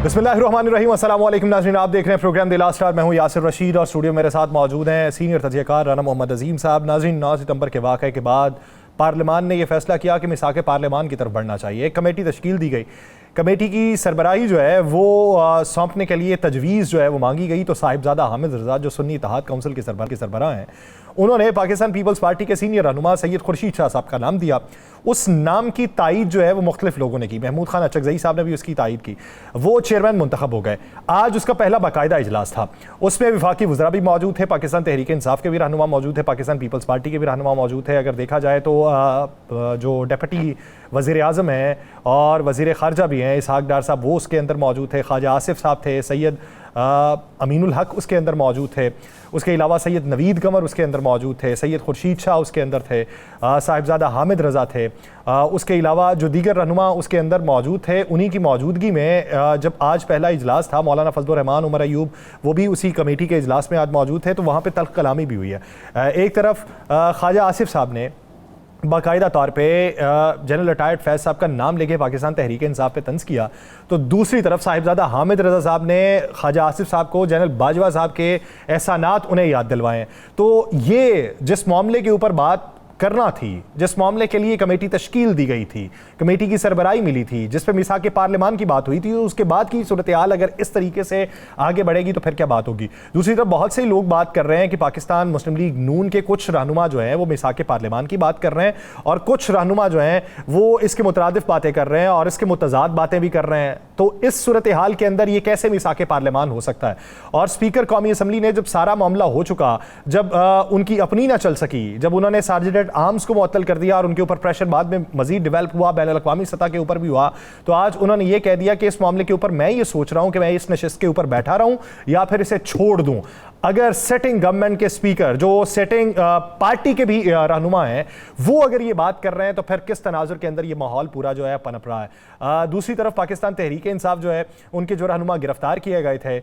बिस्मिल्लाहिर्रहमानिर्रहीम। अस्सलाम वालेकुम नाज़रीन, आप देख रहे हैं प्रोग्राम द लास्ट आवर। मैं हूं यासिर रशीद और स्टूडियो मेरे साथ मौजूद हैं सीनियर तजज़ियाकार राना मोहम्मद अजीम साहब। नाज़रीन, 9 सितंबर के वाक़े के बाद पार्लियामान ने यह फैसला किया कि मिसाक़ पार्लियामान की तरफ बढ़ना चाहिए। एक कमेटी तश्कील दी गई। कमेटी की सरबराही जो है वो सौंपने के लिए तजवीज़ जो है वो मांगी गई। तो साहिबजादा हामिद रज़ा जो सुन्नी इत्तेहाद काउंसिल के सरबराह हैं, उन्होंने पाकिस्तान पीपल्स पार्टी के सीनियर रहनुमा सैयद खुर्शीद शाह साहब का नाम दिया। उस नाम की तायीद जो है वो मुख्तलिफ लोगों ने की। महमूद खान अचकज़ई साहब ने भी उसकी तायीद की। वो चेयरमैन मुंतखब हो गए। आज उसका पहला बाकायदा इजलास था। उसमें वफाकी वज़रा भी मौजूद थे, पाकिस्तान तहरीक इंसाफ के भी रहनुमा मौजूद थे, पाकिस्तान पीपल्स पार्टी के भी रहनुमा मौजूद थे। अगर देखा जाए तो जो डिप्टी वज़ीर आज़म हैं और वज़ीर ख़ारजा भी हैं इसहाक़ डार साहब, वो उसके अंदर मौजूद थे। ख्वाजा आसिफ साहब थे, सैयद अमीनुल हक उसके अंदर मौजूद थे। उसके अलावा सैयद नवीद कमर उसके अंदर मौजूद थे, सैयद खुर्शीद शाह उसके अंदर थे, साहिबजादा हामिद रज़ा थे। उसके अलावा जो दीगर रहनुमा उसके अंदर मौजूद थे, उन्हीं की मौजूदगी में जब आज पहला इजलास था, मौलाना फजलुर रहमान उमर अयूब वो भी उसी कमेटी के इजलास में आज मौजूद थे। तो वहाँ पर तल्ख़ कलामी भी हुई है। एक तरफ ख्वाजा आसिफ साहब ने बाकायदा तौर पे जनरल रिटायर्ड फैज़ साहब का नाम लेके पाकिस्तान तहरीक इंसाफ पे तंज़ किया, तो दूसरी तरफ साहिबजादा हामिद रज़ा साहब ने ख्वाजा आसिफ साहब को जनरल बाजवा साहब के एहसानात उन्हें याद दिलवाएं। तो ये जिस मामले के ऊपर बात करना थी, जिस मामले के लिए कमेटी तश्कील दी गई थी, कमेटी की सरबराही मिली थी, जिस पे मिसाक़ पार्लियामान की बात हुई थी, उसके बाद की सूरत हाल अगर इस तरीके से आगे बढ़ेगी तो फिर क्या बात होगी। दूसरी तरफ बहुत से लोग बात कर रहे हैं कि पाकिस्तान मुस्लिम लीग नून के कुछ रहनुमा जो हैं वो मिसाक़ पार्लियामान की बात कर रहे हैं और कुछ रहनुमा जो हैं वो इसके मुतरादिफ बातें कर रहे हैं और इसके मुतज़ाद बातें भी कर रहे हैं। तो इस सूरत हाल के अंदर ये कैसे मिसाक़ पार्लियामान हो सकता है। और स्पीकर कौमी असम्बली ने जब सारा मामला हो चुका, जब उनकी अपनी ना चल सकी, जब उन्होंने सार्जेंट आर्म्स को मुअत्तल कर दिया और उनके ऊपर प्रेशर बाद में मजीद डेवलप हुआ, बैनुल अक़वामी सतह के ऊपर भी हुआ, तो आज उन्होंने ये कह दिया कि इस मामले के ऊपर मैं ये सोच रहा हूं कि मैं इस नशिस्त के ऊपर बैठा रहूं या फिर इसे छोड़ दूं। अगर सेटिंग गवर्नमेंट के स्पीकर जो सेटिंग पार्टी के भी रहनुमा हैं वो अगर ये बात कर रहे हैं तो फिर किस तनाजुर के अंदर ये माहौल पूरा जो है पनप रहा है। दूसरी तरफ पाकिस्तान तहरीक इंसाफ जो है उनके जो रहनुमा गिरफ्तार किए गए थे,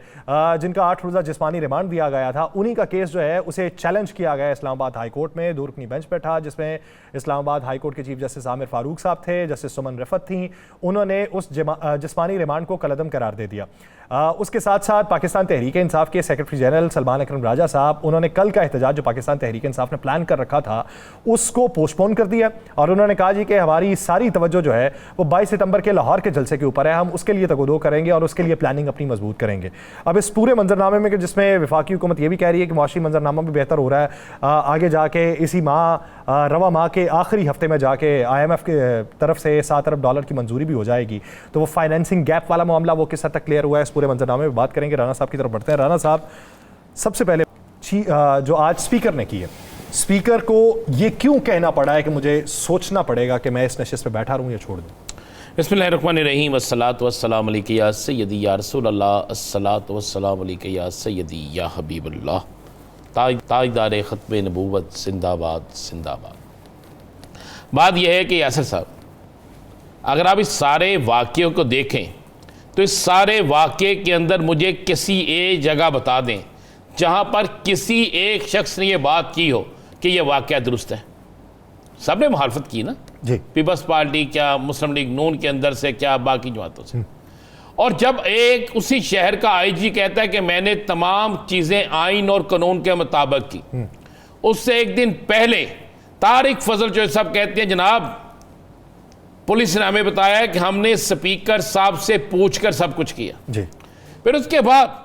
जिनका 8 रोज़ा जिस्मानी रिमांड दिया गया था, उन्हीं का केस जो है उसे चैलेंज किया गया इस्लामाबाद हाई कोर्ट में। दो रुकनी बेंच पे था जिसमें इस्लामाबाद हाई कोर्ट के चीफ जस्टिस आमिर फारूक साहब थे, जस्टिस सुमन रफत थी। उन्होंने उस जिस्मानी रिमांड को कलअदम करार दे दिया। उसके साथ साथ पाकिस्तान तहरीक इंसाफ के सेक्रेटरी जनरल सलमान अकरम राजा साहब, उन्होंने कल का एहतजाज जो पाकिस्तान तहरीक इंसाफ ने प्लान कर रखा था उसको पोस्टपोन कर दिया और उन्होंने कहा जी कि हमारी सारी तवज्जो जो है वो 22 सितंबर के लाहौर के जलसे के ऊपर है, हम उसके लिए तगोदो करेंगे और उसके लिए प्लानिंग अपनी मजबूत करेंगे। अब इस पूरे मंजरनामे में जिसमें वफाकी हुकूमत ये भी कह रही है कि मुआशी मंजरनामा भी बेहतर हो रहा है, आगे जाके इसी रवा माह के आखिरी हफ्ते में जाके IMF के तरफ से $7 अरब की मंजूरी भी हो जाएगी, तो वो फाइनेंसिंग गैप वाला मामला वो किस हद तक क्लियर हुआ है, इस पूरे मंजरनामे में बात करेंगे। राना साहब की तरफ बढ़ते हैं। राना साहब, सबसे पहले जो आज स्पीकर ने की है, स्पीकर को ये क्यों कहना पड़ा है कि मुझे सोचना पड़ेगा कि मैं इस नशिस्त पे बैठा रहूं या छोड़ दूं। बिस्मिल्लाहिर्रहमानिर्रहीम, वस्सलातु वस्सलामु अलैका या सय्यदी या रसूलल्लाह, अस्सलातु वस्सलामु अलैका या सय्यदी या हबीबल्लाह, ताजदार ख़त्म नबूवत जिंदाबाद जिंदाबाद। बात यह है कि यासिर साहब, अगर आप इस सारे वाक़े को देखें तो इस सारे वाक़े के अंदर मुझे किसी एक जगह बता दें जहाँ पर किसी एक शख्स ने यह बात की हो कि यह वाक़या दुरुस्त है। सब ने मुखालफत की ना जी, पीपल्स पार्टी क्या, मुस्लिम लीग नून के अंदर से क्या, बाकी जमातों से। और जब एक उसी शहर का IG कहता है कि मैंने तमाम चीज़ें आइन और कानून के मुताबिक की, उससे एक दिन पहले तारिक फजल जो सब कहते हैं जनाब पुलिस ने हमें बताया है कि हमने स्पीकर साहब से पूछकर सब कुछ किया जी। फिर उसके बाद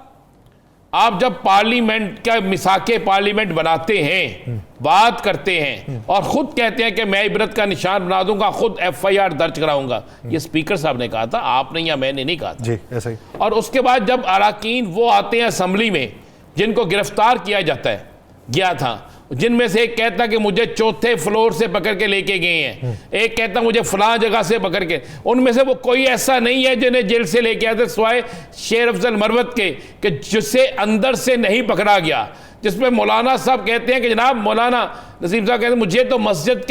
आप जब पार्लियामेंट का मिसाके पार्लियामेंट बनाते हैं, बात करते हैं और खुद कहते हैं कि मैं इबरत का निशान बना दूंगा, खुद FIR दर्ज कराऊंगा, ये स्पीकर साहब ने कहा था, आपने या मैंने नहीं कहा था जी, ऐसा ही। और उसके बाद जब अराकीन वो आते हैं असम्बली में जिनको गिरफ्तार किया जाता है, गया था, जिनमें से एक कहता कि मुझे चौथे फ्लोर से पकड़ के लेके गए हैं, एक कहता मुझे फलां जगह से पकड़ के, उनमें से वो कोई ऐसा नहीं है जिन्हें जेल से लेके आते सिवाय शेर अफजल मरवत के कि जिसे अंदर से नहीं पकड़ा गया, जिसमें मौलाना साहब कहते हैं कि जनाब मौलाना नसीम साहब कहते हैं मुझे तो मस्जिद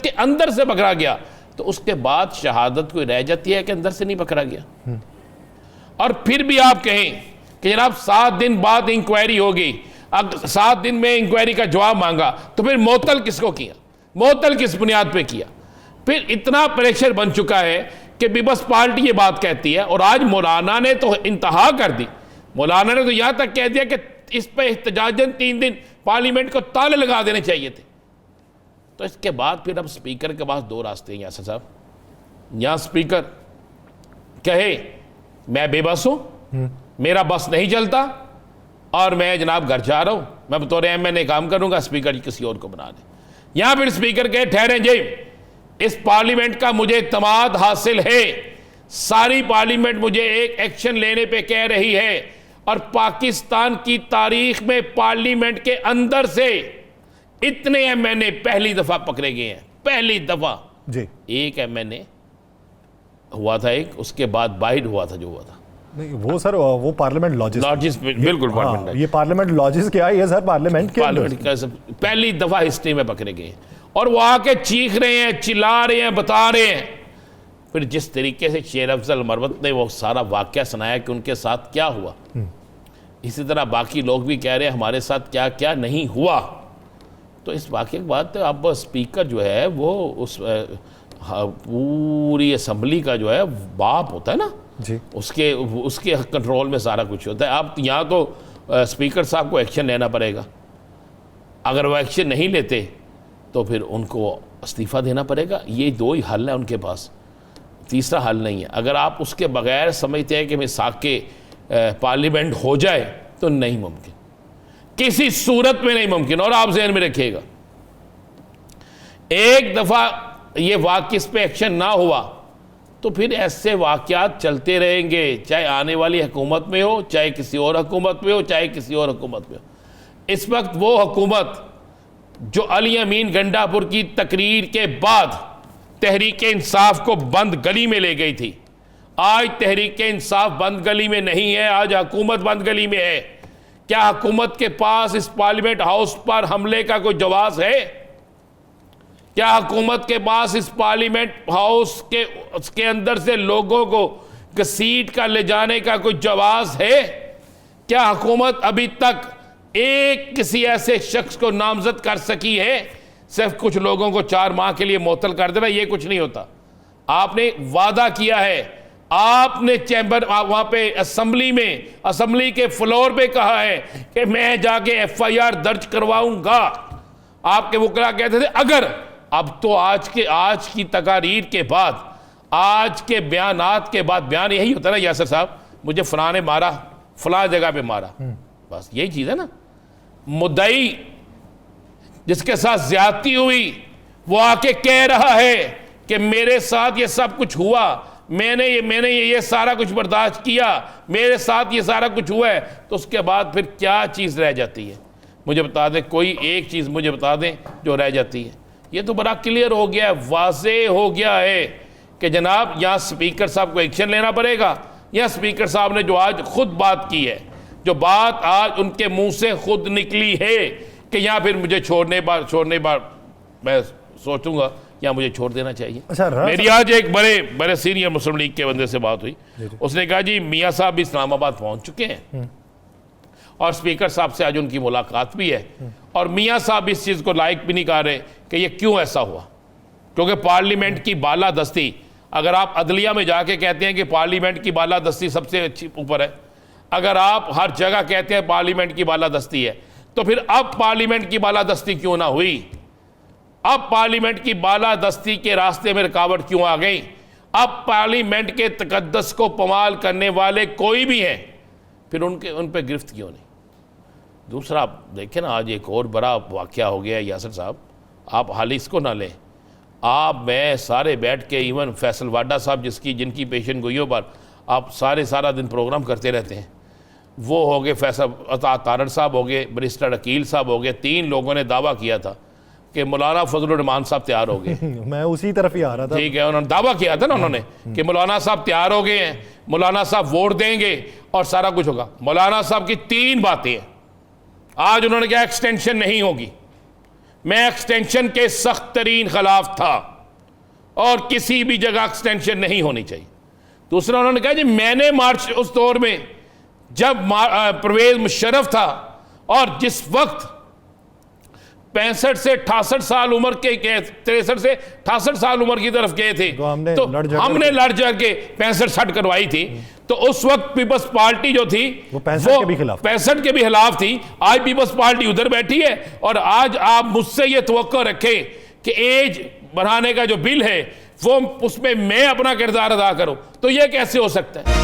के अंदर से पकड़ा गया। तो उसके बाद शहादत कोई रह जाती है कि अंदर से नहीं पकड़ा गया। और फिर भी आप कहें कि जनाब 7 दिन बाद इंक्वायरी होगी, अब 7 दिन में इंक्वायरी का जवाब मांगा, तो फिर मोतल किसको किया, मोतल किस बुनियाद पे किया। फिर इतना प्रेशर बन चुका है कि पीपल्स पार्टी ये बात कहती है, और आज मौलाना ने तो इंतहा कर दी। मौलाना ने तो यहां तक कह दिया कि इस पर एहतजाजन 3 दिन पार्लियामेंट को ताले लगा देने चाहिए थे। तो इसके बाद फिर अब स्पीकर के पास 2 रास्ते हैं यासर साहब। यहां स्पीकर कहे मैं बेबस हूं, मेरा बस नहीं चलता और मैं जनाब घर जा रहा हूं, मैं बतौर MNA काम करूंगा, स्पीकर जी किसी और को बना दे। यहां फिर स्पीकर कहे ठहरे जी, इस पार्लियामेंट का मुझे इत्मीनान हासिल है, सारी पार्लियामेंट मुझे एक एक्शन लेने पे कह रही है, और पाकिस्तान की तारीख में पार्लियामेंट के अंदर से इतने MNA पहली दफा पकड़े गए हैं, पहली दफा जी। एक MNA हुआ था एक, उसके बाद बाइड हुआ था जो हुआ था। नहीं वो सर वो पार्लियामेंट लॉजिस्ट, बिल्कुल पार्लियामेंट, ये पार्लियामेंट लॉजिस्ट क्या है ये सर, पार्लियामेंट के पार्लियामेंट का पहली दफा हिस्ट्री में पकड़े गए, और वो आके चीख रहे हैं, चिल्ला रहे हैं, बता रहे हैं। फिर जिस तरीके से शेर अफजल मरवत ने वो सारा वाकया सुनाया कि उनके साथ क्या हुआ, इसी तरह बाकी लोग भी कह रहे हैं हमारे साथ क्या क्या नहीं हुआ। तो इस वाकये के बाद तो अब स्पीकर जो है वो उस पूरी असम्बली का जो है बाप होता है ना जी, उसके कंट्रोल में सारा कुछ होता है। अब यहाँ तो स्पीकर साहब को एक्शन लेना पड़ेगा, अगर वो एक्शन नहीं लेते तो फिर उनको इस्तीफ़ा देना पड़ेगा। ये 2 ही हल है उनके पास, तीसरा हल नहीं है। अगर आप उसके बगैर समझते हैं कि मिसाक के पार्लियामेंट हो जाए तो नहीं मुमकिन, किसी सूरत में नहीं मुमकिन। और आप ज़हन में रखिएगा, एक दफ़ा ये वाक़ इस पे एक्शन ना हुआ तो फिर ऐसे वाक़यात चलते रहेंगे, चाहे आने वाली हुकूमत में हो, चाहे किसी और हुकूमत में हो, चाहे किसी और हुकूमत में हो। इस वक्त वो हुकूमत जो अली अमीन गंडापुर की तकरीर के बाद तहरीक इंसाफ को बंद गली में ले गई थी, आज तहरीक इंसाफ बंद गली में नहीं है, आज हुकूमत बंद गली में है। क्या हुकूमत के पास इस पार्लियामेंट हाउस पर हमले का कोई जवाब है? क्या हुकूमत के पास इस पार्लियामेंट हाउस के अंदर से लोगों को घसीट कर ले जाने का कोई जवाब है? क्या हुकूमत अभी तक एक किसी ऐसे शख्स को नामजद कर सकी है? सिर्फ कुछ लोगों को 4 माह के लिए मुअत्तल कर देना, ये कुछ नहीं होता। आपने वादा किया है, आपने चैम्बर वहां पे असेंबली के फ्लोर पे कहा है कि मैं जाके FIR दर्ज करवाऊंगा। आपके वकला कहते थे अगर, अब तो आज की तकारीर के बाद, आज के बयानात के बाद, बयान यही होता है ना यासर साहब, मुझे फलां ने मारा, फलां जगह पे मारा, बस यही चीज़ है ना। मुद्दई जिसके साथ ज्यादती हुई वो आके कह रहा है कि मेरे साथ ये सब कुछ हुआ, मैंने ये सारा कुछ बर्दाश्त किया, मेरे साथ ये सारा कुछ हुआ है, तो उसके बाद फिर क्या चीज़ रह जाती है? मुझे बता दें, कोई एक चीज़ मुझे बता दें जो रह जाती है। ये तो बड़ा क्लियर हो गया है, वाज़ेह हो गया है कि जनाब यहाँ स्पीकर साहब को एक्शन लेना पड़ेगा। या स्पीकर साहब ने जो आज खुद बात की है, जो बात आज उनके मुंह से खुद निकली है कि यहाँ फिर मुझे छोड़ने बार मैं सोचूंगा या मुझे छोड़ देना चाहिए। अच्छा, मेरी आज एक बड़े सीनियर मुस्लिम लीग के बंदे से बात हुई, उसने कहा जी मियाँ साहब भी इस्लामाबाद पहुँच चुके हैं और स्पीकर साहब से आज उनकी मुलाकात भी है, और मियाँ साहब इस चीज़ को लाइक भी नहीं कर रहे कि ये क्यों ऐसा हुआ, क्योंकि पार्लियामेंट की बालादस्ती, अगर आप अदलिया में जाके कहते हैं कि पार्लियामेंट की बालादस्ती सबसे अच्छी ऊपर है, अगर आप हर जगह कहते हैं पार्लियामेंट की बालादस्ती है, तो फिर अब पार्लियामेंट की बालादस्ती क्यों ना हुई? अब पार्लियामेंट की बालादस्ती के रास्ते में रुकावट क्यों आ गई? अब पार्लियामेंट के तकद्दस को पमाल करने वाले कोई भी हैं, फिर उन पर गिरफ्त क्यों नहीं? दूसरा देखें ना, आज एक और बड़ा वाक़या हो गया है यासर साहब, आप हाल इसको ना लें, आप मैं सारे बैठ के, इवन फैसल वाडा साहब जिनकी पेशन गोइयों पर आप सारा दिन प्रोग्राम करते रहते हैं, वो हो गए, फैसल तारड़ साहब हो गए, बैरिस्टर अकील साहब हो गए, 3 लोगों ने दावा किया था कि मौलाना फजलुर रहमान साहब तैयार हो गए। मैं उसी तरफ ही आ रहा था। ठीक है, उन्होंने दावा किया था ना उन्होंने कि मौलाना साहब तैयार हो गए हैं, मौलाना साहब वोट देंगे और सारा कुछ होगा। मौलाना साहब की 3 बातें हैं। आज उन्होंने कहा एक्सटेंशन नहीं होगी, मैं एक्सटेंशन के सख्त तरीन खिलाफ था और किसी भी जगह एक्सटेंशन नहीं होनी चाहिए। दूसरा उन्होंने कहा जी मैंने मार्च उस दौर में जब परवेज मुशर्रफ था और जिस वक्त 65 से 68 साल उम्र के 63 से 68 साल उम्र की तरफ गए थे, तो हमने लड़ झड़ के 65-60 करवाई थी। तो उस वक्त पीपल्स पार्टी जो थी वो 65 के भी खिलाफ थी। आज पीपल्स पार्टी उधर बैठी है और आज आप मुझसे ये तवक्को रखें कि एज बढ़ाने का जो बिल है वो उसमें मैं अपना किरदार अदा करूं, तो ये कैसे हो सकता है?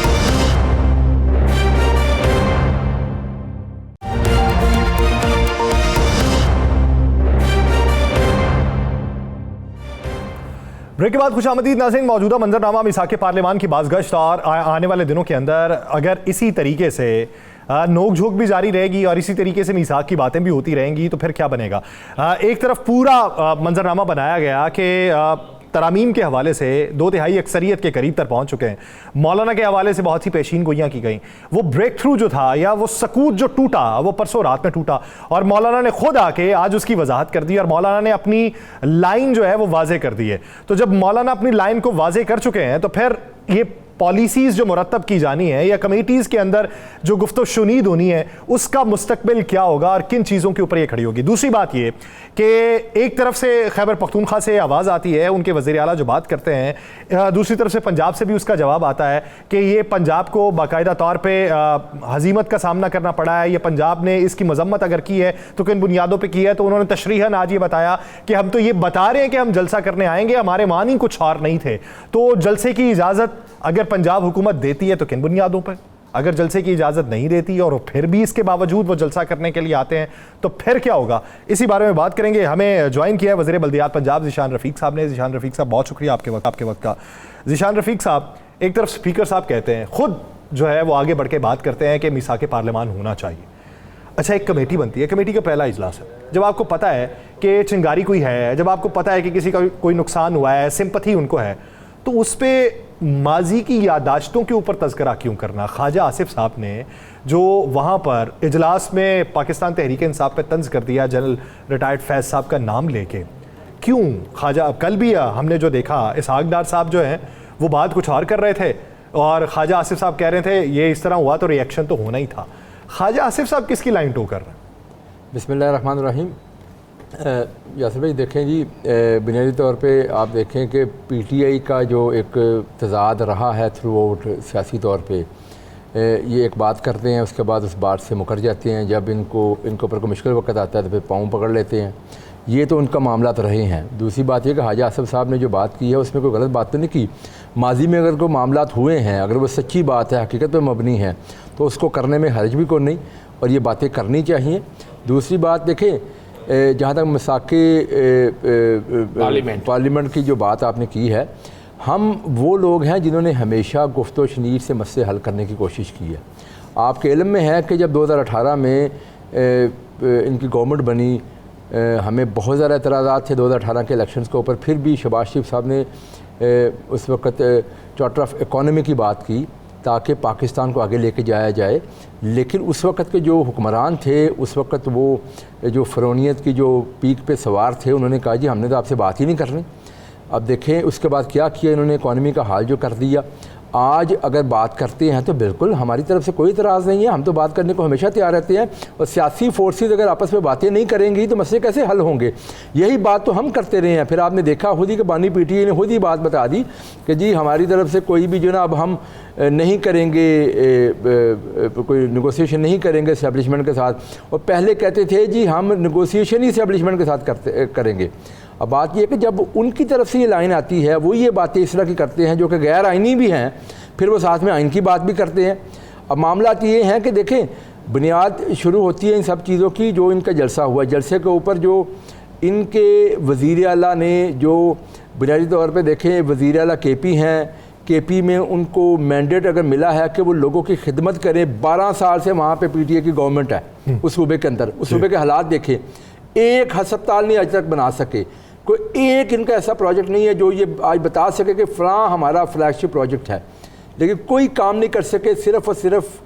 ब्रेक के बाद खुशामदीद नाज़रीन, मौजूदा मंजरनामा मिसाके पार्लियामान की बाज़गश्त और आने वाले दिनों के अंदर अगर इसी तरीके से नोक झोंक भी जारी रहेगी और इसी तरीके से मिसाक की बातें भी होती रहेंगी तो फिर क्या बनेगा। एक तरफ पूरा मंजरनामा बनाया गया कि तरामीम के हवाले से 2/3 अक्सरियत के करीब तक पहुंच चुके हैं, मौलाना के हवाले से बहुत सी पेशीन गोइयाँ की गई, वो ब्रेक थ्रू जो था या वो सकूत जो टूटा वो परसों रात में टूटा और मौलाना ने खुद आके आज उसकी वजाहत कर दी और मौलाना ने अपनी लाइन जो है वो वाजे कर दी है। तो जब मौलाना अपनी लाइन को वाजे कर चुके हैं तो फिर ये पॉलिसीज़ जो मुरतब की जानी है या कमेटीज़ के अंदर जो गुफ्तो शुनीद होनी है उसका मुस्तकबिल क्या होगा और किन चीज़ों के ऊपर ये खड़ी होगी। दूसरी बात ये कि एक तरफ से खैबर पख्तूनख्वा से आवाज़ आती है, उनके वज़ीर आला जो बात करते हैं, दूसरी तरफ से पंजाब से भी उसका जवाब आता है कि ये पंजाब को बाकायदा तौर पर हजीमत का सामना करना पड़ा है, ये पंजाब ने इसकी मजम्मत अगर की है तो किन बुनियादों पर की है। तो उन्होंने तशरीहन आज ये बताया कि हम तो ये बता रहे हैं कि हम जलसा करने आएंगे, हमारे मान ही कुछ और नहीं थे। तो जलसे की इजाज़त अगर पंजाब हुकूमत देती है तो किन बुनियादों पर, अगर जलसे की इजाज़त नहीं देती और फिर भी इसके बावजूद वो जलसा करने के लिए आते हैं तो फिर क्या होगा, इसी बारे में बात करेंगे। हमें ज्वाइन किया है वज़ीर बल्दियात पंजाब ज़ीशान रफ़ीक साहब ने। ज़ीशान रफ़ीक साहब बहुत शुक्रिया आपके वक्त का। ज़ीशान रफ़ीक साहब, एक तरफ स्पीकर साहब कहते हैं, खुद जो है वो आगे बढ़ के बात करते हैं कि मिसाके पार्लियामान होना चाहिए। अच्छा, एक कमेटी बनती है, कमेटी का पहला इजलास है, जब आपको पता है कि चिंगारी कोई है, जब आपको पता है कि किसी का कोई नुकसान हुआ है, सिंपथी उनको है, तो उस पर माजी की यादाश्तों के ऊपर तज़किरा क्यों करना? ख्वाजा आसिफ साहब ने जो वहाँ पर इजलास में पाकिस्तान तहरीक इंसाफ पे तंज कर दिया जनरल रिटायर्ड फैज़ साहब का नाम लेके, क्यों ख्वाजा? कल भी हमने जो देखा, इसहाक डार साहब जो हैं वो बात कुछ और कर रहे थे और ख्वाजा आसिफ साहब कह रहे थे ये इस तरह हुआ तो रिएक्शन तो होना ही था। ख्वाजा आसिफ साहब किसकी लाइन टो कर रहे हैं? बिस्मिल्लाहिर्रहमानिर्रहीम। यासिर भाई देखें जी, बुनियादी तौर पे आप देखें कि पीटीआई का जो एक तज़ाद रहा है थ्रू आउट सियासी तौर पे, ये एक बात करते हैं उसके बाद उस बात से मुकर जाते हैं, जब इनके ऊपर कोई मुश्किल वक्त आता है तो फिर पाँव पकड़ लेते हैं। ये तो उनका मामला तो रहे हैं। दूसरी बात यह कि ख्वाजा आसिफ साहब ने जो बात की है उसमें कोई गलत बात तो नहीं की। माजी में अगर कोई मामला हुए हैं, अगर वो सच्ची बात है, हकीकत पर मबनी है, तो उसको करने में हर्ज भी कोई नहीं और ये बातें करनी चाहिए। दूसरी बात देखें, जहाँ तक मिसाके पार्लियामेंट की जो बात आपने की है, हम वो लोग हैं जिन्होंने हमेशा गुफ्तो शनीर से मसले हल करने की कोशिश की है। आपके इल्म में है कि जब 2018 में इनकी गवर्नमेंट बनी, हमें बहुत ज़्यादा एतराज़ात थे 2018 के इलेक्शंस के ऊपर, फिर भी शहबाज शरीफ साहब ने उस वक़्त चार्टर ऑफ इकॉनमी की बात की ताकि पाकिस्तान को आगे लेके जाया जाए। लेकिन उस वक़्त के जो हुक्मरान थे, उस वक़्त वो जो फ़रौनियत की जो पीक पे सवार थे, उन्होंने कहा जी हमने तो आपसे बात ही नहीं करनी। अब देखें उसके बाद क्या किया इन्होंने, इकॉनमी का हाल जो कर दिया। आज अगर बात करते हैं तो बिल्कुल हमारी तरफ से कोई इतराज़ नहीं है, हम तो बात करने को हमेशा तैयार रहते हैं। और सियासी फोर्सेस अगर आपस में बातें नहीं करेंगी तो मसले कैसे हल होंगे? यही बात तो हम करते रहे हैं। फिर आपने देखा खुद ही कि बानी पीटीआई ने खुद ही बात बता दी कि जी हमारी तरफ से कोई भी जो ना अब हम नहीं करेंगे, कोई नेगोशिएशन नहीं करेंगे इस्टेब्लिशमेंट के साथ। और पहले कहते थे जी हम नेगोशिएशन ही इस्टेब्लिशमेंट के साथ करेंगे। अब बात यह है कि जब उनकी तरफ से ये लाइन आती है, वो ये बातें इस तरह की करते हैं जो कि गैर आइनी भी हैं, फिर वो साथ में आइन की बात भी करते हैं। अब मामला ये हैं कि देखें, बुनियाद शुरू होती है इन सब चीज़ों की। जो इनका जलसा हुआ, जलसे के ऊपर जो इनके वज़ीर आला ने जो बुनियादी तौर पे देखें, वज़ीर आला केपी हैं, केपी में उनको मैंडेट अगर मिला है कि वो लोगों की खिदमत करें। 12 साल से वहाँ पे पीटीआई की गवर्नमेंट है उस सूबे के अंदर। उस सूबे के हालात देखें, एक हस्पताल नहीं आज तक बना सके, कोई एक इनका ऐसा प्रोजेक्ट नहीं है जो ये आज बता सके कि फ़लाँ हमारा फ्लैगशिप प्रोजेक्ट है, लेकिन कोई काम नहीं कर सके। सिर्फ़ और सिर्फ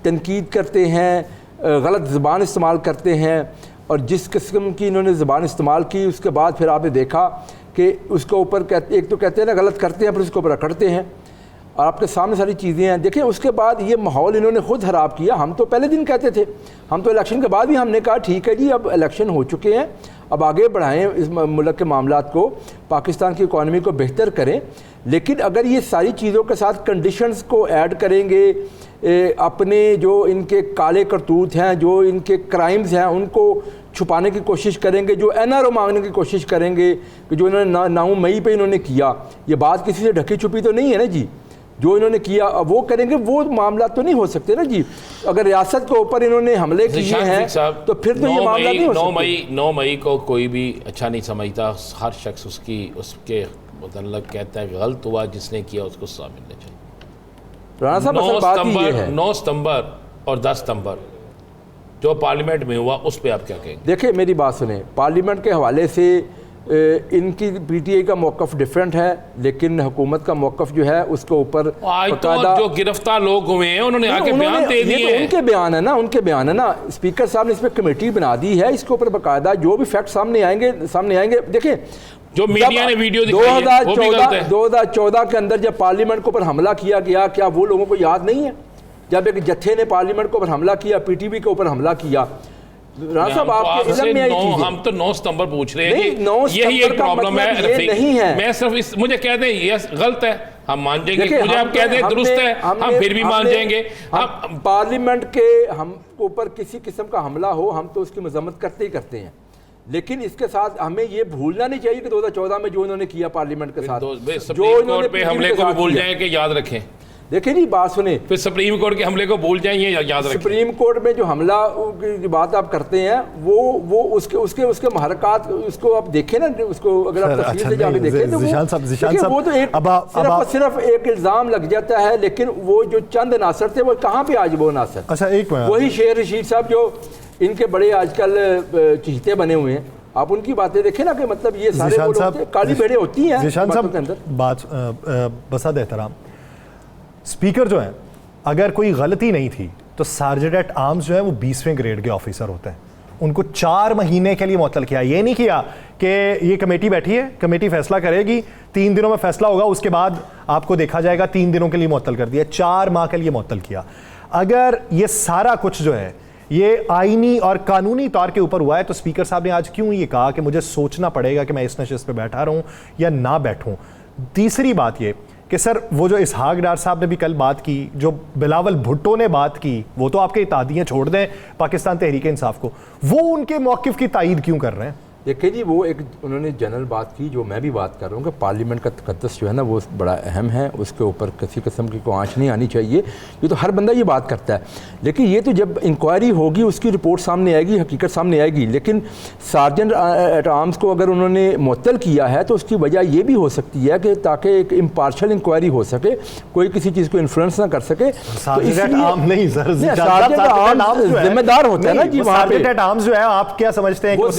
तनकीद करते हैं, गलत ज़बान इस्तेमाल करते हैं। और जिस किस्म की इन्होंने ज़बान इस्तेमाल की, उसके बाद फिर आपने देखा कि उसके ऊपर कहते, एक तो कहते हैं ना गलत करते हैं, फिर उसके ऊपर अकड़ते हैं। और आपके सामने सारी चीज़ें हैं। देखिए उसके बाद ये माहौल इन्होंने खुद ख़राब किया। हम तो पहले दिन कहते थे, हम तो इलेक्शन के बाद भी हमने कहा ठीक है जी अब इलेक्शन हो चुके हैं, अब आगे बढ़ाएं इस मुल्क के मामलात को, पाकिस्तान की इकॉनमी को बेहतर करें। लेकिन अगर ये सारी चीज़ों के साथ कंडीशंस को ऐड करेंगे, अपने जो इनके काले करतूत हैं, जो इनके क्राइम्स हैं, उनको छुपाने की कोशिश करेंगे, जो NRO मांगने की कोशिश करेंगे कि जो इन्होंने 9 मई पे इन्होंने किया, ये बात किसी से ढकी छुपी तो नहीं है ना जी, जो इन्होंने किया वो करेंगे, वो मामला तो नहीं हो सकते ना जी। अगर रियासत के ऊपर इन्होंने हमले किए हैं तो फिर तो ये मामला नहीं हो सकता। 9 मई को कोई भी अच्छा नहीं समझता, हर शख्स उसके मतलब कहता है गलत हुआ, जिसने किया उसको सजा मिलना चाहिए। राणा साहब 9 सितंबर और 10 सितंबर जो पार्लियामेंट में हुआ उस पर आप क्या कहेंगे? देखिए मेरी बात सुने, पार्लियामेंट के हवाले से इनकी PTI का मौक़िफ़ डिफरेंट है, लेकिन हुकूमत का मौक़िफ़ जो है उसके ऊपर आज तो जो गिरफ्तार लोग हुए हैं उन्होंने आके बयान दे दिए हैं। उनके बयान है ना, उनके बयान है ना। स्पीकर साहब ने इस पर कमेटी बना दी है, इसके ऊपर बाकायदा जो भी फैक्ट सामने आएंगे। देखिए जो मीडिया ने वीडियो दिखाई है, वो भी गलत है। 2014 के अंदर जब पार्लियामेंट के ऊपर हमला किया गया, क्या वो लोगों को याद नहीं है? जब एक जत्थे ने पार्लियामेंट के ऊपर हमला किया, PTV के ऊपर हमला किया। राणा साहब आपके इल्म में आई चीज़, हम तो 9 सितंबर पूछ रहे हैं, यही एक प्रॉब्लम है। नहीं है, मैं सिर्फ मुझे कह दें ये गलत है, हम मान जाएंगे। मुझे आप कह दें दुरुस्त है, हम फिर भी मान जाएंगे। पार्लियामेंट के हम ऊपर किसी किस्म का हमला हो, हम तो उसकी मजम्मत करते ही करते हैं, लेकिन इसके साथ हमें ये भूलना नहीं चाहिए कि 2014 में जो इन्होंने किया पार्लियामेंट के साथ, जो इन्होंने पे हमले को भूल जाए कि याद रखें। देखिए जी बात सुने, फिर सुप्रीम कोर्ट के हमले को भूल जाएं, ये याद रखें। सुप्रीम कोर्ट में जो हमला की बात आप करते हैं वो उसके महरकात उसको आप देखें ना, उसको अगर आप तफसील से जाके देखें तो वो तो एक सिर्फ एक इल्ज़ाम लग जाता है, लेकिन वो जो चंद नासर थे वो कहाँ पे आज वो नासर। अच्छा एक मिनट, वही शेर रशीद साहब जो इनके बड़े आजकल चीते बने हुए हैं, आप उनकी बातें देखें ना कि मतलब ये सारे वो लोग थे, काली भेड़ें होती हैं बातों के अंदर। बात बसाद एहतराम, स्पीकर जो है अगर कोई गलती नहीं थी तो सार्जेंट एट आर्म्स जो है वो 20वें ग्रेड के ऑफिसर होते हैं, उनको 4 महीने के लिए मुअत्तल किया। ये नहीं किया कि ये कमेटी बैठी है, कमेटी फैसला करेगी, 3 दिनों में फैसला होगा, उसके बाद आपको देखा जाएगा, 3 दिनों के लिए मुअत्तल कर दिया, 4 माह के लिए मुअत्तल किया। अगर ये सारा कुछ जो है ये आईनी और कानूनी तौर के ऊपर हुआ है तो स्पीकर साहब ने आज क्यों ये कहा कि मुझे सोचना पड़ेगा कि मैं इस नशिस्त पे बैठा रहूं या ना बैठूं? तीसरी बात ये कि सर वो जो इसहाक डार साहब ने भी कल बात की, जो बिलावल भुट्टो ने बात की, वो तो आपके इत्तेहादियां छोड़ दें पाकिस्तान तहरीक इंसाफ को, वो उनके मौक़िफ़ की तायीद क्यों कर रहे हैं? देखिए जी वो एक उन्होंने जनरल बात की, जो मैं भी बात कर रहा हूँ कि पार्लियामेंट का तकद्दुस जो है ना वो बड़ा अहम है, उसके ऊपर किसी किस्म की कोई आँच नहीं आनी चाहिए। ये तो हर बंदा ये बात करता है, लेकिन ये तो जब इंक्वायरी होगी उसकी रिपोर्ट सामने आएगी, हकीकत सामने आएगी। लेकिन सार्जेंट एट आर्म्स को अगर उन्होंने मुअत्तल किया है तो उसकी वजह ये भी हो सकती है कि ताकि एक इम्पार्शल इंक्वायरी हो सके, कोई किसी चीज़ को इन्फ्लुएंस ना कर सके। जिम्मेदार होता है ना जी, सार्जेंट एट आर्म्स जो है आप क्या समझते हैं कि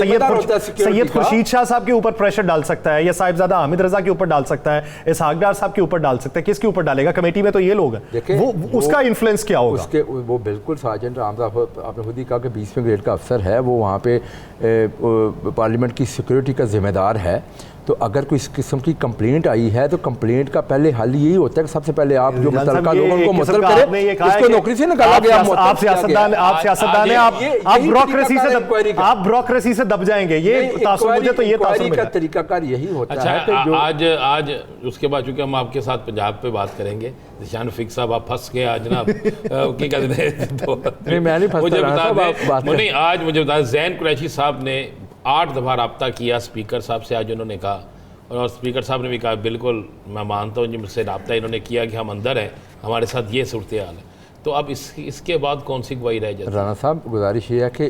सैयद खुर्शीद शाह साहब के ऊपर प्रेशर डाल सकता है या साहिबजादा हामिद रजा के ऊपर डाल सकता है, इसहाक डार साहब के ऊपर डाल सकता है, किसके ऊपर डालेगा? कमेटी में तो ये लोग हैं, वो उसका इन्फ्लुएंस क्या होगा? उसके वो बिल्कुल सार्जेंट आर्म्स आपने खुद ही कहा कि 20वें ग्रेड का अफसर है, वो वहाँ पे पार्लियामेंट की सिक्योरिटी का जिम्मेदार है। तो अगर कोई इस किस्म की कंप्लेंट आई है तो कंप्लेंट का पहले हल यही होता है कि सबसे पहले आप जो मुतल्लिका लोगों को मुअत्तल करें, इसको नौकरी से निकाला गया। आप सियासतदान आप ब्यूरोक्रेसी से दब जाएंगे, ये तासुर, मुझे तो ये तासुर का तरीकाकार यही होता है। अच्छा आज उसके बाद चूंकि हम आपके साथ पंजाब पे बात करेंगे, निशान फिक साहब आप फंस गए आज ना, क्या कहते हैं, मैं नहीं फंसा, मुझे बता दें, आज मुझे बता, जैन कुरैशी साहब ने 8 दफ़ा रब्ता किया स्पीकर साहब से, आज उन्होंने कहा, और स्पीकर साहब ने भी कहा बिल्कुल मैं मानता हूँ जी, मुझसे रब्ता इन्होंने किया कि हम अंदर हैं, हमारे साथ ये सूरत हाल है। तो अब इसके बाद कौन सी गवाही रह जाती है? राना साहब गुजारिश ये है कि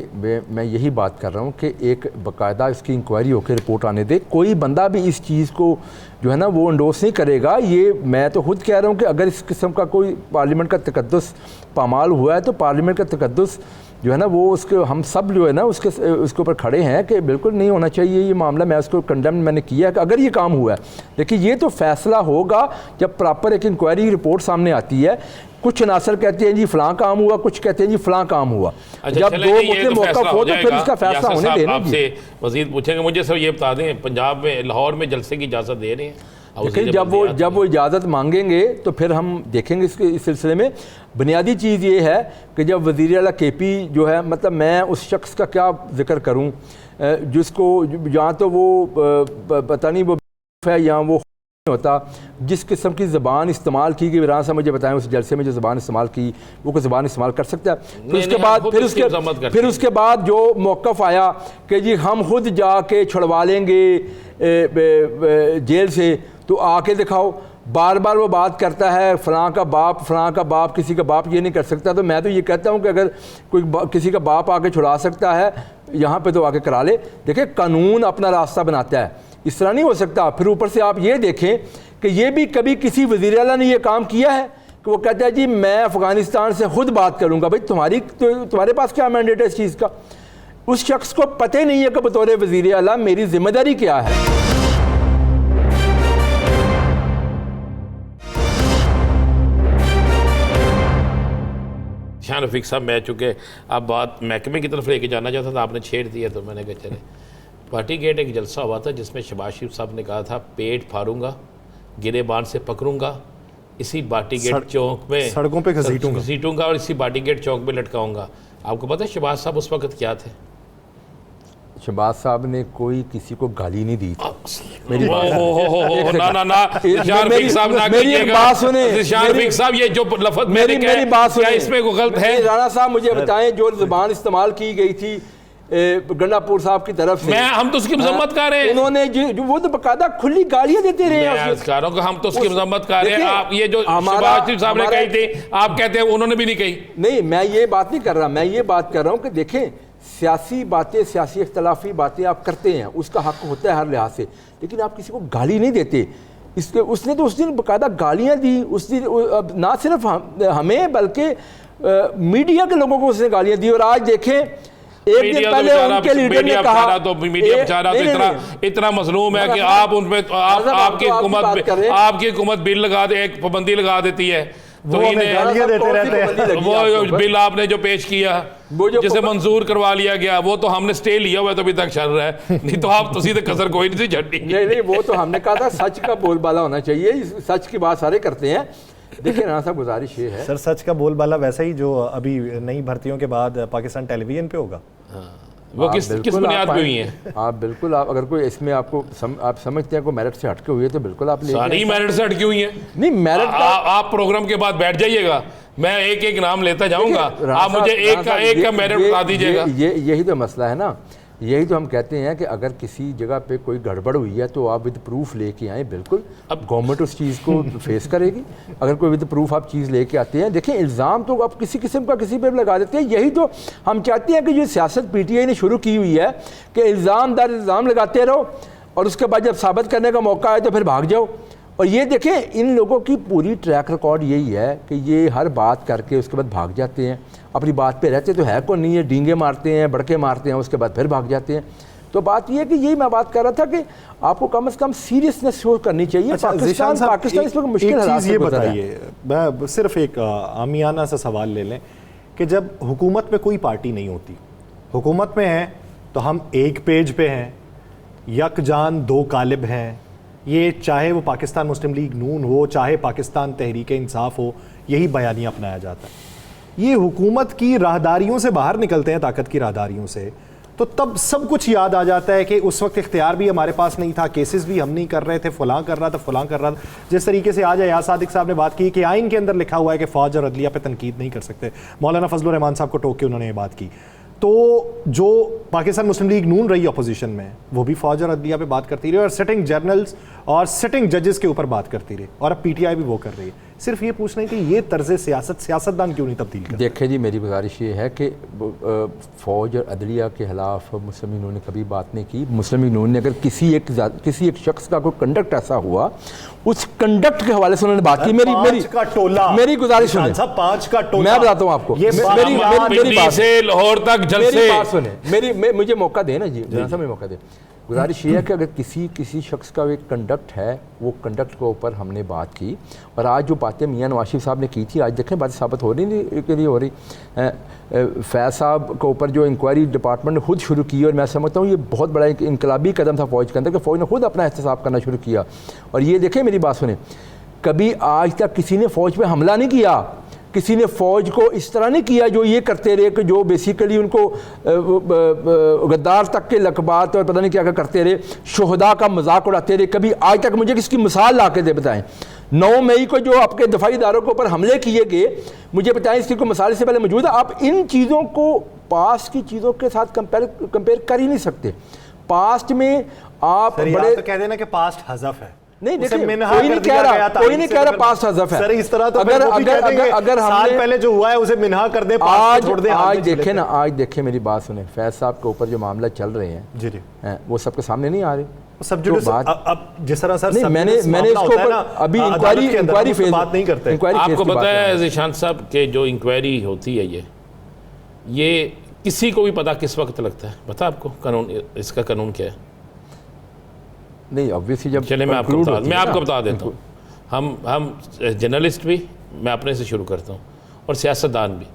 मैं यही बात कर रहा हूँ कि एक बाकायदा इसकी इंक्वायरी होकर रिपोर्ट आने दे। कोई बंदा भी इस चीज़ को जो है ना वो इंडोर्स नहीं करेगा। ये मैं तो खुद कह रहा हूँ कि अगर इस किस्म का कोई पार्लियामेंट का तकद्दुस पामाल हुआ है तो पार्लियामेंट का तकद्दुस जो है ना वो उसके हम सब जो है ना उसके ऊपर खड़े हैं कि बिल्कुल नहीं होना चाहिए ये मामला। मैं उसको कंडेम मैंने किया है कि अगर ये काम हुआ है, लेकिन ये तो फैसला होगा जब प्रॉपर एक इंक्वायरी रिपोर्ट सामने आती है। कुछ नासर कहते हैं जी फलां काम हुआ, कुछ कहते हैं जी फलां काम हुआ। जब दो मुख्तलिफ मौका हो तो फिर इसका फैसला होने देना। आपसे मजीद पूछेंगे, मुझे सर ये बता दें, पंजाब में लाहौर में जलसे की इजाज़त दे रहे हैं? लेकिन जब वो इजाज़त मांगेंगे तो फिर हम देखेंगे इस सिलसिले में। बुनियादी चीज़ ये है कि जब वज़ीर आला KP जो है, मतलब मैं उस शख्स का क्या जिक्र करूं जिसको जहाँ तो वो पता नहीं वो है या वो होता, जिस किस्म की ज़बान इस्तेमाल की गई, राना साहब मुझे बताएं उस जलसे में जो ज़बान इस्तेमाल की, वो कोई ज़बान इस्तेमाल कर सकता है? फिर उसके बाद जो मौक़िफ़ आया कि जी हम खुद जाके छुड़वा लेंगे जेल से, तो आके दिखाओ। बार बार वो बात करता है फ़लाँ का बाप किसी का बाप ये नहीं कर सकता। तो मैं तो ये कहता हूँ कि अगर कोई किसी का बाप आके छुड़ा सकता है यहाँ पे तो आके करा ले। देखिए कानून अपना रास्ता बनाता है, इस तरह नहीं हो सकता। फिर ऊपर से आप ये देखें कि ये भी कभी किसी वज़ीर आला ने ये काम किया है कि वो कहता है जी मैं अफ़गानिस्तान से खुद बात करूँगा। भाई तुम्हारे पास क्या मैंडेट है इस चीज़ का? उस शख्स को पता ही नहीं है कि बतौर वज़ीर आला मेरी जिम्मेदारी क्या है। शान रफीक साहब, मैं चूँकि आप बात महकमे की तरफ लेके जाना चाहता था, आपने छेड़ दिया तो मैंने कहा चले। पार्टी गेट एक जलसा हुआ था जिसमें शहबाज शरीफ साहब ने कहा था पेट फाड़ूंगा, गिरेबान से पकड़ूंगा, इसी बाटी गेट चौक में सड़कों पे घसीटूंगा और इसी बाटी गेट चौक में लटकाऊंगा। आपको पता है शहबाज साहब उस वक्त क्या थे? शहबाज साहब ने कोई किसी को गाली नहीं दी थी। मेरी बात साहब, ये जो लफ्ज़ मेरी बात सुनिए, इसमें कोई गलत है? राणा साहब मुझे बताएं जो ज़बान इस्तेमाल की गई थी गंडापुर साहब की तरफ से, हम तो उसकी मजम्मत कर रहे हैं। उन्होंने जो वो तो बकायदा खुली गालियां देते रहे हैं। हम तो उसकी मजम्मत कर रहे हैं। आप ये जो शहबाज शरीफ साहब ने कही थी, आप कहते हैं उन्होंने भी नहीं कही। नहीं, मैं ये बात नहीं कर रहा, मैं ये बात कर रहा हूँ कि देखें सियासी बातें, सियासी इख्तलाफी बातें आप करते हैं, उसका हक होता है हर लिहाज से, लेकिन आप किसी को गाली नहीं देते। इसके उसने तो उस दिन बाकायदा गालियाँ दी उस दिन, ना सिर्फ हमें बल्कि मीडिया के लोगों को उसने गालियाँ दी। और आज देखें एक दिन पहले उनके लीडर ने कहा तो मीडिया बेचारा तो इतना मजलूम है कि आप उनमें आपकी हुकूमत बिल लगा दे, एक पाबंदी लगा देती है, तो गालियां देते रहते हैं। वो बिल आपने जो पेश किया जिसे मंजूर करवा लिया गया, वो तो हमने स्टे लिया हुआ है तो अभी तक चल रहा है। नहीं तो आप तुसी तो कसर कोई नहीं थी झट्टी। नहीं, वो तो हमने कहा था सच का बोलबाला होना चाहिए, सच की बात सारे करते हैं। देखिए राणा साहब गुजारिश ये है सर, सच का बोलबाला वैसा ही जो अभी नई भर्तियों के बाद पाकिस्तान टेलीविजन पे होगा। वो किस बुनियाद पे हुई है? आप बिल्कुल, आप अगर कोई इसमें आपको आप समझते हैं कोई मेरिट से हटके हुई है तो बिल्कुल आप सारी मेरिट से हटकी हुई है। नहीं मेरिट आप प्रोग्राम के बाद बैठ जाइएगा, मैं एक एक नाम लेता जाऊंगा, आप मुझे एक का मेरिट बता दीजिएगा। यही तो मसला है ना, यही तो हम कहते हैं कि अगर किसी जगह पे कोई गड़बड़ हुई है तो आप विद प्रूफ लेके आए, बिल्कुल अब गवर्नमेंट उस चीज़ को फेस करेगी। अगर कोई विद प्रूफ आप चीज़ लेके आते हैं, देखिए इल्ज़ाम तो आप किसी किस्म का किसी पर लगा देते हैं। यही तो हम चाहते हैं कि जो सियासत PTI ने शुरू की हुई है कि इल्ज़ाम दर इल्ज़ाम लगाते रहो और उसके बाद जब साबित करने का मौका आए तो फिर भाग जाओ। और ये देखें इन लोगों की पूरी ट्रैक रिकॉर्ड यही है कि ये हर बात करके उसके बाद भाग जाते हैं, अपनी बात पे रहते तो है कौन नहीं है, डींगे मारते हैं, बड़के मारते हैं, उसके बाद फिर भाग जाते हैं। तो बात ये है कि यही मैं बात कर रहा था कि आपको कम से कम सीरियसनेस शो करनी चाहिए। पाकिस्तान इस पर मुश्किल हालात ये बताइए, मैं सिर्फ एक आमियाना सा सवाल ले लें कि जब हुकूमत में कोई पार्टी नहीं होती, हुकूमत में है तो हम एक पेज पे हैं, यकजान दो कालिब हैं, ये चाहे वो पाकिस्तान मुस्लिम लीग नून हो, चाहे पाकिस्तान तहरीक इंसाफ हो, यही बयानिया अपनाया जाता है। ये हुकूमत की राहदारियों से बाहर निकलते हैं, ताकत की राहदारियों से, तो तब सब कुछ याद आ जाता है कि उस वक्त इख्तियार भी हमारे पास नहीं था, केसेस भी हम नहीं कर रहे थे, फलां कर रहा था, फलां कर रहा था। जिस तरीके से आज अयाज सादिक साहब ने बात की कि आइन के अंदर लिखा हुआ है कि फ़ौज और अदलिया पे तनकीद नहीं कर सकते, मौलाना फजलुर रहमान साहब को टोक के उन्होंने ये बात की। तो जो पाकिस्तान मुस्लिम लीग नून रही अपोजिशन में, वो भी फ़ौज और अदलिया पे बात करती रही और सिटिंग जर्नल्स और सिटिंग जजेस के ऊपर बात करती रही, और अब PTI भी वो कर रही है। सिर्फ ये पूछना है कि ये तर्ज सियासतदान क्यों नहीं तब्दील कर? देखिए जी, मेरी गुजारिश ये है कि फ़ौज और अदलिया के खिलाफ मुस्लिम लीग नून ने कभी बात नहीं की। मुस्लिम लीग नून ने अगर किसी एक शख्स का कोई कंडक्ट ऐसा हुआ, उस कंडक्ट के हवाले से उन्होंने बात की। मेरी गुजारिश सुने, 5 का टोला, मैं बताता हूँ आपको, मेरी बात से लाहौर तक जलसे, मेरी बात सुने, मुझे मौका दें ना जी, मुझे मौका दें। गुजारिश ये है कि अगर किसी शख्स का एक कंडक्ट है, वो कंडक्ट के ऊपर हमने बात की। और आज जो बातें मियां नवाज शरीफ साहब ने की थी, आज देखें बातें साबित हो रही नहीं के लिए हो रही। फैज़ साहब के ऊपर जो इंक्वायरी डिपार्टमेंट ने खुद शुरू की, और मैं समझता हूँ ये बहुत बड़ा एक इनकलाबी कदम था फ़ौज के अंदर कि फ़ौज ने खुद अपना एहतसाब करना शुरू किया। और ये देखें, मेरी बात सुने, कभी आज तक किसी ने फ़ौज पर हमला नहीं किया, किसी ने फ़ौज को इस तरह नहीं किया जो ये करते रहे कि जो बेसिकली उनको गद्दार तक के लकबात और पता नहीं क्या क्या करते रहे, शोहदा का मजाक उड़ाते रहे। कभी आज तक मुझे किसकी मिसाल ला के दे बताएं। 9 मई को जो आपके दफाई इदारों के ऊपर हमले किए गए, मुझे बताएं इसकी कोई मिसाल से पहले मौजूद है? आप इन चीज़ों को पास्ट की चीज़ों के साथ कंपेयर कर ही नहीं सकते। पास्ट में आप बड़े तो कह देना कि पास्ट हज़फ है। नहीं, देखिए कोई नहीं कह रहा पास्ट हज़फ है। सर इस तरह तो अगर साल पहले जो हुआ है उसे मिन्हा कर दे, आज देखें ना, आज देखें मेरी बात सुने, फैज़ साहब के ऊपर जो मामला चल रहे हैं जी वो सबके सामने नहीं आ रहे। सब जो बात अब जिस तरह सर मैंने इसको ऊपर अभी इंक्वायरी फेज बात नहीं करते। आपको पता है ज़ीशान साहब के जो इंक्वायरी होती है ये किसी को भी पता किस वक्त लगता है? पता आपको कानून, इसका कानून क्या है? नहीं, ऑब्वियसली जब चले मैं आपको बता देता हूँ। हम जर्नलिस्ट भी, मैं अपने से शुरू करता हूँ, और सियासतदान भी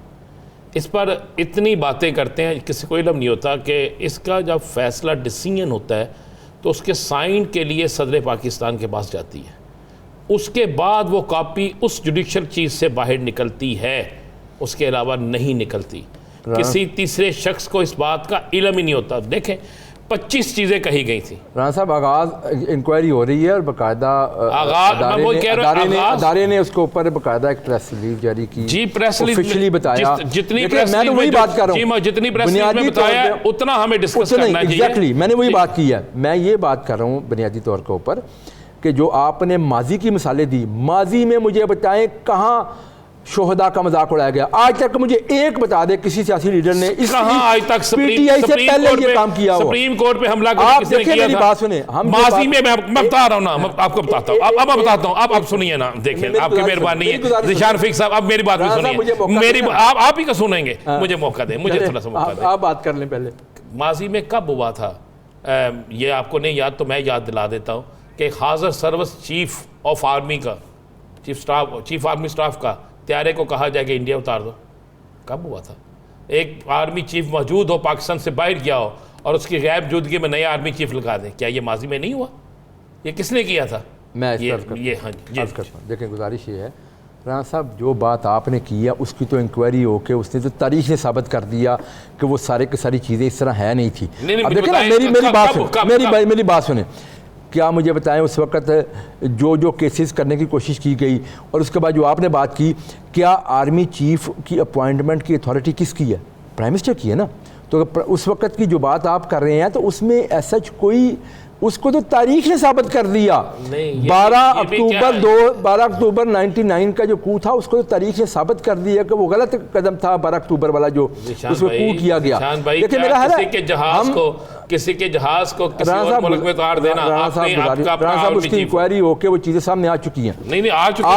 इस पर इतनी बातें करते हैं, किसी को इल्म नहीं होता कि इसका जब फैसला डिसीजन होता है तो उसके साइन के लिए सदर पाकिस्तान के पास जाती है, उसके बाद वो कॉपी उस जुडिशल चीज़ से बाहर निकलती है, उसके अलावा नहीं निकलती। किसी तीसरे शख्स को इस बात का इल्म ही नहीं होता। देखें 25 चीज़ें कही गई थी। राना साहब, आगाज इंक्वायरी हो रही है और बाकायदा अदारे ने उसके ऊपर बाकायदा एक प्रेस रिलीज जारी की। जी, प्रेस रिलीज ऑफिशियली बताया। जितनी मैं तो वही बात कर रहा हूँ, जितनी प्रेस रिलीज में बताया उतना हमें डिस्कस करना चाहिए। एग्जैक्टली, मैंने वही बात की है। मैं ये बात कर रहा हूँ बुनियादी तौर के ऊपर कि जो आपने माजी की मिसालें दी, माजी में मुझे बताएं कहाँ शोहदा का मजाक उड़ाया गया? आज तक मुझे एक बता दे किसी सियासी लीडर ने इस आज तक पीटीआई से पहले ये काम किया हो? सुप्रीम कोर्ट पे हमला आप देखिए, मेरी बात सुने, हम माजी में मैं बता रहा हूं ना, मैं आपको बताता हूं। अब मैं बताता हूं, आप सुनिए ना। देखिए, आपकी मेहरबानी है ज़ीशान रफ़ीक साहब, अब मेरी बात भी सुनिए। मेरी आप ही का सुनेंगे, मुझे मौका दें, मुझे थोड़ा सा मौका दें। आप बात कर लें पहले। माजी में कब हुआ था ये आपको नहीं याद, तो मैं याद दिला देता हूँ कि हाज़र सर्विस चीफ ऑफ आर्मी का, चीफ आर्मी स्टाफ का त्यारे को कहा जाए कि इंडिया उतार दो। कब हुआ था? एक आर्मी चीफ मौजूद हो, पाकिस्तान से बाहर गया हो, और उसकी गैर मौजूदगी में नया आर्मी चीफ लगा दें। क्या ये माजी में नहीं हुआ? ये किसने किया था? मैं ये हाँ जी देखें, गुजारिश ये है राना साहब, जो बात आपने की है उसकी तो इंक्वायरी होके उसने तो तारीख ने साबित कर दिया कि वो सारे की सारी चीज़ें इस तरह है नहीं थी। अब देखें ना, मेरी बात सुने। क्या मुझे बताएं उस वक्त जो केसेस करने की कोशिश की गई, और उसके बाद जो आपने बात की, क्या आर्मी चीफ की अपॉइंटमेंट की अथॉरिटी किसकी है? प्राइम मिनिस्टर की है ना। तो उस वक्त की जो बात आप कर रहे हैं, तो उसमें ऐसा कोई, उसको तो तारीख ने साबित कर दिया। 12 अक्टूबर 99 का जो कू था, उसको तो तारीख ने साबित कर दिया कि वो गलत कदम था 12 अक्टूबर वाला जो उसमें कू किया गया। देखिए, मेरा किसी के जहाज को किसी और मुल्क में उतार देना, उसकी इंक्वायरी होके वो चीज़ें सामने आ चुकी हैं। नहीं आ चुकी।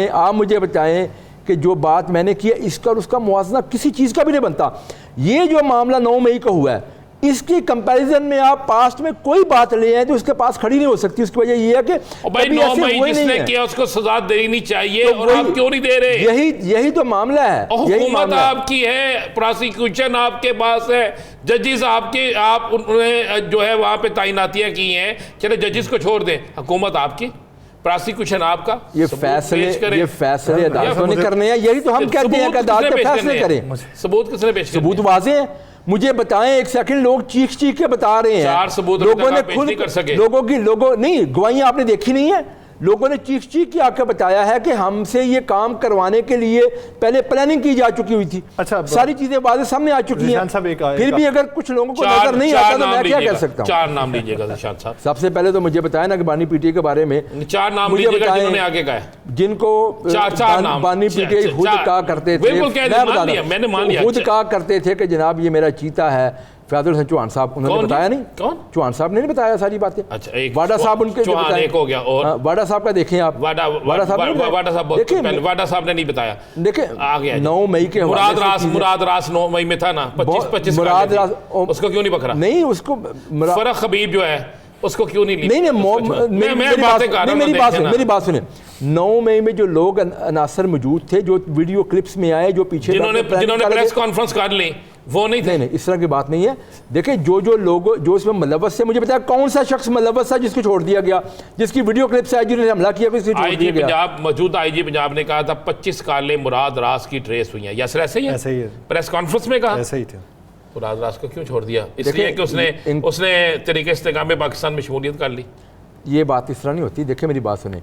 आप मुझे बताएं कि जो बात मैंने की है, इसका और उसका मुआवजा किसी चीज़ का भी नहीं बनता। ये जो मामला 9 मई का हुआ है, इसकी कंपैरिजन में आप पास्ट में कोई बात ले आए तो उसके पास खड़ी नहीं हो सकती। उसकी वजह ये है कि भाई 9 मई जिसने किया उसको सजा देनी चाहिए, और आप क्यों नहीं दे रहे? यही तो मामला है। हुकूमत आपकी है, प्रोसिक्यूशन आपके पास है, जजेस आपके, आप उन्होंने जो है वहां पे तैनातियां की हैं। चले जजेस को छोड़ दें, हुकूमत आपकी, प्रोसिक्यूशन आपका। ये फैसले अदालतों ने करने हैं। यही तो हम कहते हैं कि अदालत फैसले करें। सबूत किसने पेश किए? सबूत वाज़ेह है। मुझे बताएं, एक सेकंड, लोग चीख के बता रहे हैं। 4 सबूत लोगों ने खुद कर सके। लोगों नहीं, गवाहियां आपने देखी नहीं है। लोगों ने चीख के आकर बताया है कि हमसे ये काम करवाने के लिए पहले प्लानिंग की जा चुकी हुई थी। अच्छा, सारी चीजें बातें सामने आ चुकी हैं। फिर भी अगर कुछ लोगों को नजर नहीं आता तो मैं क्या कर सकता हूँ? 4 नाम लीजिएगा ज़ीशान साहब। सबसे पहले तो मुझे बताया ना कि बानी पीटीआई के बारे में 4 नाम लीजिएगा जिन्होंने आगे कहा, जिनको बानी पीटीआई खुद कहा करते थे, मैंने मान लिया, खुद कहा करते थे कि जनाब ये मेरा चीता है, फैजुल हसन चौहान साहब, उन्होंने बताया नहीं? कौन? चौहान साहब ने नहीं बताया सारी बातें। अच्छा, एक वाडा साहब उनके चौहान एक हो गया, और वाडा साहब का देखें आप, वाडा साहब ने नहीं बताया। देखिए आ गया 9 मई के मुराद रास 9 मई में था ना, 25 मुराद रास, उसको क्यों नहीं पकड़ा? नहीं, उसको फरख खबीब जो है उसको क्यों नहीं ली? मेरी बात सुने। 9 मई में जो लोग अनासर मौजूद थे, जो वीडियो क्लिप्स में आए, जो पीछे जिन्होंने प्रेस कॉन्फ्रेंस कर ली, वो नहीं थे। नहीं, इस तरह की बात नहीं है। देखिए जो लोग जो इसमें मुलव्वस है, मुझे बताया कौन सा शख्स मुलव्वस था जिसको छोड़ दिया गया, जिसकी वीडियो क्लिप्स आई, जिन्होंने हमला किया, आईजी पंजाब, मौजूदा आईजी पंजाब ने कहा था 25 कालें मुराद रास की ट्रेस हुई हैं। यस, ऐसे ही है, प्रेस कॉन्फ्रेंस में कहा ऐसे ही थे। मुराद रास को क्यों छोड़ दिया? इसलिए कि उसने तरीके इस्तेकाम में पाकिस्तान में शमूलियत कर ली। ये बात इस तरह नहीं होती। देखिए मेरी बात सुने,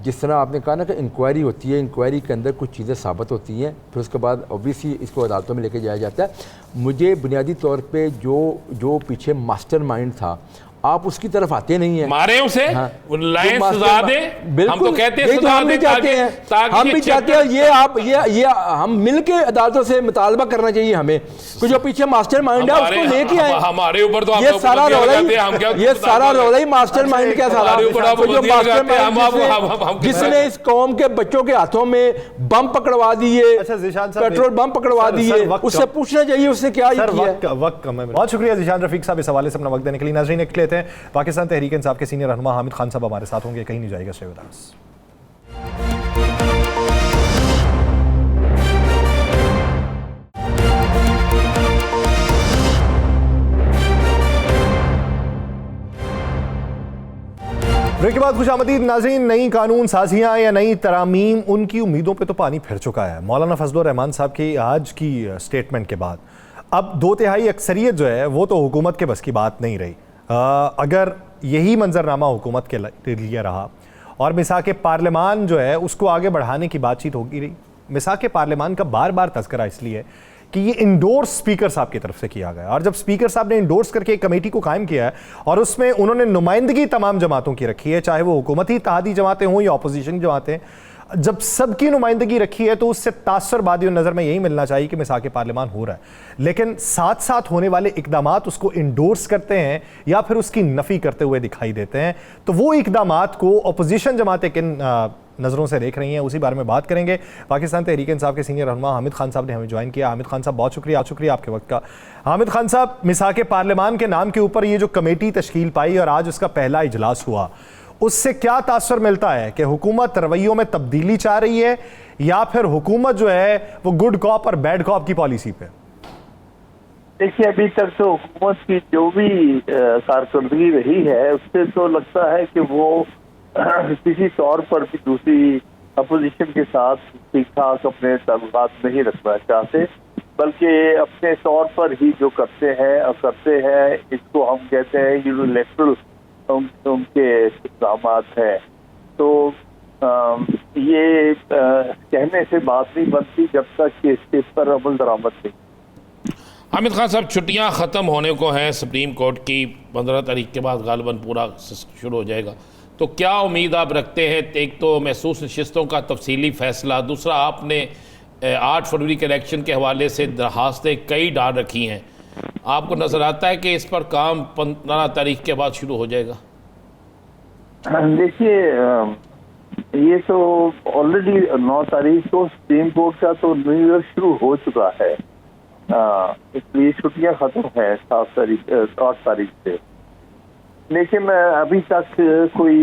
जिस तरह आपने कहा ना कि इंक्वायरी होती है, इंक्वायरी के अंदर कुछ चीज़ें साबित होती हैं, फिर उसके बाद ऑब्वियसली इसको अदालतों में लेके जाया जाता है। मुझे बुनियादी तौर पे जो पीछे मास्टरमाइंड था, आप उसकी तरफ आते नहीं हैं। मारे उसे, हाँ, लाइन सजा दे, हम तो कहते हैं सजा दे, हम भी चाहते हैं। ये हम मिलके अदालतों से मुतालबा करना चाहिए हमें, कि जो पीछे मास्टरमाइंड है उसको लेके आए। हमारे ऊपर तो ये सारा रौला ही मास्टरमाइंड का सारा, जिसने इस कौम के बच्चों के हाथों में बम पकड़वा दिए, पेट्रोल बम पकड़वा दिए, उससे पूछना चाहिए उसने क्या किया। वक्त कम है। बहुत शुक्रिया जीशान रफीक साहब इस हवाले से अपना वक्त देने के लिए। नाज़रीन, एक लेते हैं, पाकिस्तान तहरीक इंसाफ के सीनियर रहनुमा हामिद खान साहब हमारे साथ होंगे, कहीं नहीं जाएगा। Stay with us. ब्रेक के बाद खुशामदीद नाज़रीन। नई कानून साजियाँ या नई तरामीम, उनकी उम्मीदों पे तो पानी फिर चुका है। मौलाना फजलुर रहमान साहब की आज की स्टेटमेंट के बाद अब 2/3 अक्सरियत जो है वो तो हुकूमत के बस की बात नहीं रही। अगर यही मंजरनामा हुकूमत के लिए रहा और मिसाक पार्लियामान जो है उसको आगे बढ़ाने की बातचीत होगी रही। मिसाक पार्लियामान का बार बार तज़किरा इसलिए कि ये इंडोर्स स्पीकर साहब की तरफ से किया गया, और जब स्पीकर साहब ने इंडोर्स करके एक कमेटी को कायम किया है और उसमें उन्होंने नुमाइंदगी तमाम जमातों की रखी है, चाहे वो हुकूमती इत्तेहादी जमातें हों या अपोजिशन जमातें, जब सबकी नुमाइंदगी रखी है तो उससे तासर बादी नज़र में यही मिलना चाहिए कि मिसाक पार्लियामान हो रहा है। लेकिन साथ साथ होने वाले इकदामात उसको इंडोर्स करते हैं या फिर उसकी नफ़ी करते हुए दिखाई देते हैं, तो वो इकदामात को अपोजिशन जमातें किन नज़रों से देख रही हैं, उसी बारे में बात करेंगे। पाकिस्तान तहरीक इंसाफ के सीनियर रहनुमा हामिद खान साहब ने हमें ज्वाइन किया। हामिद खान साहब, बहुत शुक्रिया आपके वक्त का। हामिद खान साहब, मिसाक पार्लियामान के नाम के ऊपर ये जो कमेटी तश्कील पाई और आज उसका पहला इजलास हुआ, उससे क्या तासर मिलता है कि हुकूमत रवैयों में तब्दीली चाह रही है या फिर हुकूमत जो है वो गुड कॉप और बैड कॉप की पॉलिसी पे? देखिए, अभी तक तो हुकूमत की जो भी कारकर्दगी रही है उससे तो लगता है कि वो किसी तौर पर भी दूसरी अपोजिशन के साथ ठीक ठाक अपने ताल्लुकात नहीं रखना चाहते, बल्कि अपने तौर पर ही जो करते हैं इसको हम कहते हैं यूनिलैटरल उनके इक़दाम हैं। तो ये कहने से बात नहीं बनती जब तक कि इस पर अमल दरामद नहीं। हामिद खान साहब, छुट्टियां ख़त्म होने को हैं सुप्रीम कोर्ट की, 15 तारीख के बाद गालिबन पूरा शुरू हो जाएगा, तो क्या उम्मीद आप रखते हैं? एक तो महसूस नशिस्तों का तफसीली फैसला, दूसरा आपने 8 फरवरी के इलेक्शन के हवाले से दरखास्तें कई डाल रखी हैं, आपको नज़र आता है कि इस पर काम 15 तारीख के बाद शुरू हो जाएगा? देखिए, ये तो ऑलरेडी 9 तारीख को सुप्रीम कोर्ट का तो न्यू ईयर शुरू हो चुका है, इसलिए छुट्टियां खत्म है 8 तारीख से। लेकिन अभी तक कोई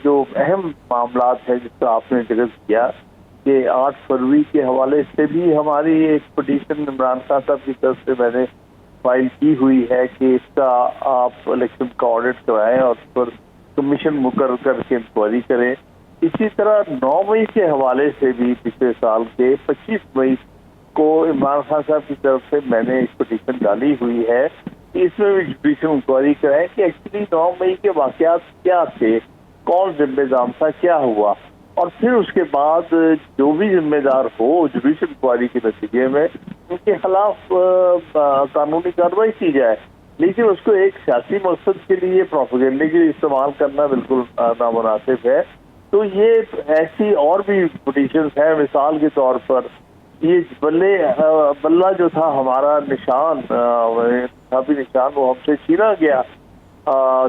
जो अहम मामला है जिसका आपने जिक्र किया कि 8 फरवरी के हवाले से भी हमारी एक पिटीशन इमरान खान साहब की तरफ से मैंने फाइल की हुई है कि इसका आप इलेक्शन का ऑडिट कराएं और उस पर कमीशन मुकर्रर करके इंक्वायरी करें। इसी तरह 9 मई के हवाले से भी पिछले साल के 25 मई को इमरान खान साहब की तरफ से मैंने एक पिटीशन डाली हुई है कि इसमें भी जुडिशल इंक्वायरी कराएं कि एक्चुअली 9 मई के वाकयात क्या थे, कौन जिम्मेदार था, क्या हुआ, और फिर उसके बाद जो भी जिम्मेदार हो जुडिशल इंक्वायरी के नतीजे में उनके खिलाफ कानूनी कार्रवाई की जाए। लेकिन उसको एक सियासी मकसद के लिए, प्रोपेगेंडे के लिए इस्तेमाल करना बिल्कुल नामुनासिब है। तो ये ऐसी और भी पिटीशंस हैं, मिसाल के तौर पर ये बल्ला जो था हमारा निशान, इंतखाबी निशान, वो हमसे छीना गया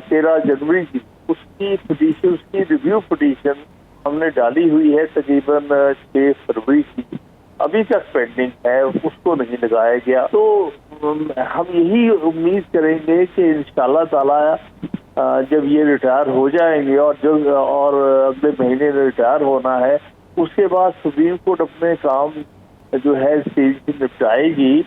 13 जनवरी की। उसकी पिटीशन, उसकी रिव्यू पिटीशन हमने डाली हुई है तकरीबन 6 फरवरी की, अभी तक पेंडिंग है, उसको नहीं लगाया गया। तो हम यही उम्मीद करेंगे कि इंशाल्लाह ताला जब ये रिटायर हो जाएंगे और अगले महीने रिटायर होना है, उसके बाद सुप्रीम कोर्ट अपने काम जो है स्टेज से निपटाएगी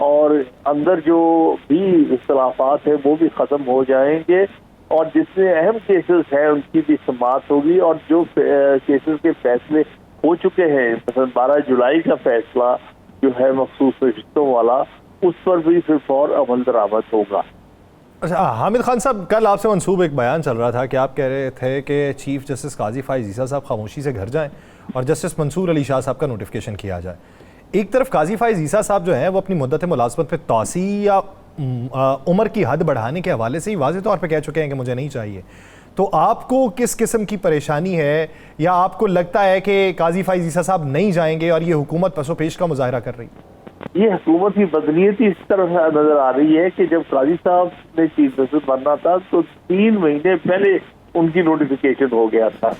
और अंदर जो भी इख्तलाफात है वो भी ख़त्म हो जाएंगे और जितने अहम केसेस हैं उनकी भी समाअत होगी और जो केसेस के फैसले हो चुके हैं, मतलब 12 जुलाई का फैसला जो है मखसूस रिश्तों वाला, उस पर भी फिर फौर अमल दरामद होगा। अच्छा, हामिद खान साहब, कल आपसे मंसूब एक बयान चल रहा था कि आप कह रहे थे कि चीफ जस्टिस काजी फाइज ईसा साहब खामोशी से घर जाएं और जस्टिस मंसूर अली शाह साहब का नोटिफिकेशन किया जाए। एक तरफ काजी फाइज ईसा साहब जो हैं वो अपनी मुद्दत मुलाजमत पे तोसी या उम्र की हद बढ़ाने के हवाले से ही वाज़ेह तौर पे कह चुके हैं कि मुझे नहीं चाहिए। तो आपको किस किस्म की परेशानी है, या आपको लगता है कि काजी फाइज ईसा साहब नहीं जाएंगे और ये हुकूमत पसोपेश का मुजाहरा कर रही है? ये हुकूमत की बदनीयत इस तरह नजर आ रही है कि जब काजी साहब ने चीफ जस्टिस बनना था तो 3 महीने पहले उनकी नोटिफिकेशन हो गया था।